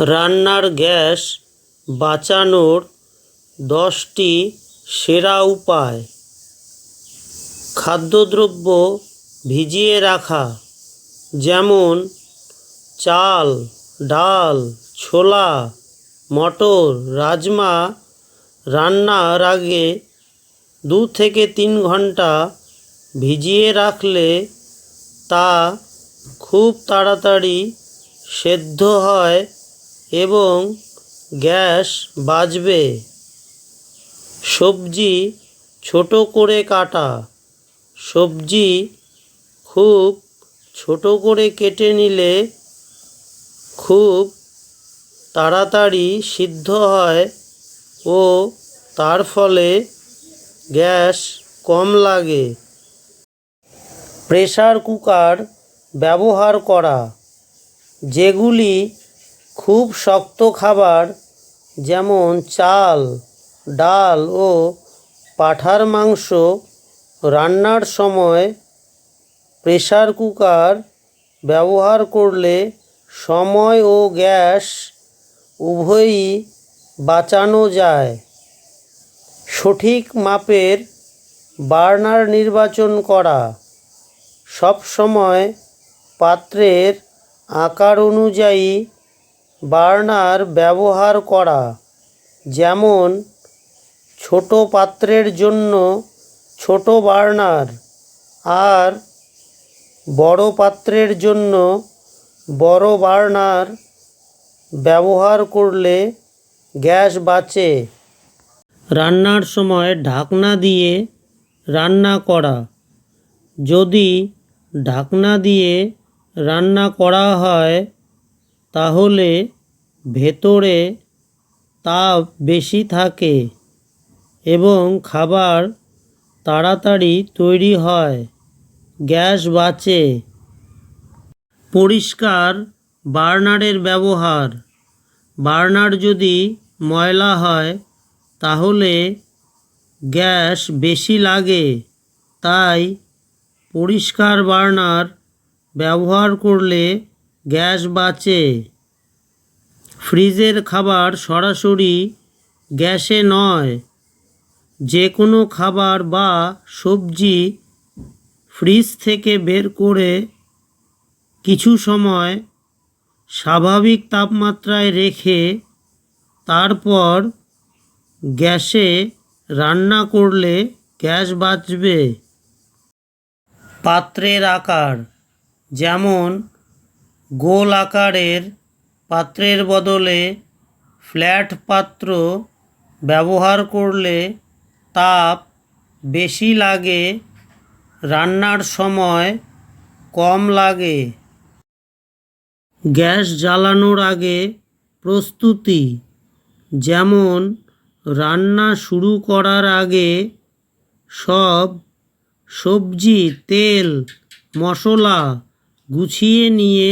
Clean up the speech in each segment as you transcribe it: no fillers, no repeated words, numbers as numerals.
রান্নার গ্যাস বাঁচানোর 10টি সেরা উপায়। খাদ্যদ্রব্য ভিজিয়ে রাখা, যেমন চাল, ডাল, ছোলা, মটর, রাজমা রান্নার আগে 2 থেকে 3 ঘন্টা ভিজিয়ে রাখলে তা খুব তাড়াতাড়ি সেদ্ধ হয় এবং গ্যাস বাঁচবে। সবজি ছোট করে কাটা, সবজি খুব ছোট করে কেটে নিলে খুব তাড়াতাড়ি সিদ্ধ হয় ও তার ফলে গ্যাস কম লাগে। প্রেসার কুকার ব্যবহার করা, যেগুলি খুব শক্ত খাবার যেমন চাল, ডাল ও পাঁঠার মাংস রান্নার সময় প্রেসার কুকার ব্যবহার করলে সময় ও গ্যাস উভয়ই বাঁচানো যায়। সঠিক মাপের বার্নার নির্বাচন করা, সব সময় পাত্রের আকার অনুযায়ী বার্নার ব্যবহার করা, যেমন ছোট পাত্রের জন্য ছোট বার্নার আর বড় পাত্রের জন্য বড় বার্নার ব্যবহার করলে গ্যাস বাঁচে। রান্নার সময় ঢাকনা দিয়ে রান্না করা, যদি ঢাকনা দিয়ে রান্না করা হয় তাহলে ভেতরে তাপ বেশি থাকে এবং খাবার তাড়াতাড়ি তৈরি হয়, গ্যাস বাঁচে। পরিষ্কার বার্নারের ব্যবহার, বার্নার যদি ময়লা হয় তাহলে গ্যাস বেশি লাগে, তাই পরিষ্কার বার্নার ব্যবহার করলে গ্যাস বাঁচে। ফ্রিজের খাবার সরাসরি গ্যাসে নয়, যে কোনো খাবার বা সবজি ফ্রিজ থেকে বের করে কিছু সময় স্বাভাবিক তাপমাত্রায় রেখে তারপর গ্যাসে রান্না করলে গ্যাস বাঁচবে। পাত্রের আকার, যেমন গোল আকারের পাত্রের বদলে ফ্ল্যাট পাত্র ব্যবহার করলে তাপ বেশি লাগে, রান্নার সময় কম লাগে। গ্যাস জ্বালানোর আগে প্রস্তুতি, যেমন রান্না শুরু করার আগে সব সবজি, তেল, মশলা গুছিয়ে নিয়ে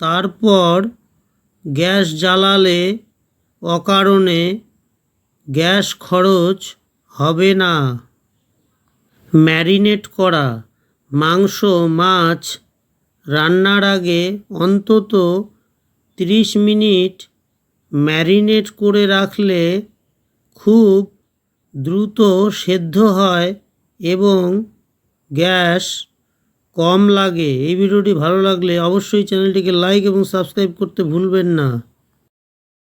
তারপর গ্যাস জ্বালালে অকারণে গ্যাস খরচ হবে না। ম্যারিনেট করা, মাংস, মাছ রান্নার আগে অন্তত 30 মিনিট ম্যারিনেট করে রাখলে খুব দ্রুত সেদ্ধ হয় এবং গ্যাস কম লাগে। এই ভিডিওটি ভালো লাগলে অবশ্যই চ্যানেলটিকে লাইক এবং সাবস্ক্রাইব করতে ভুলবেন না।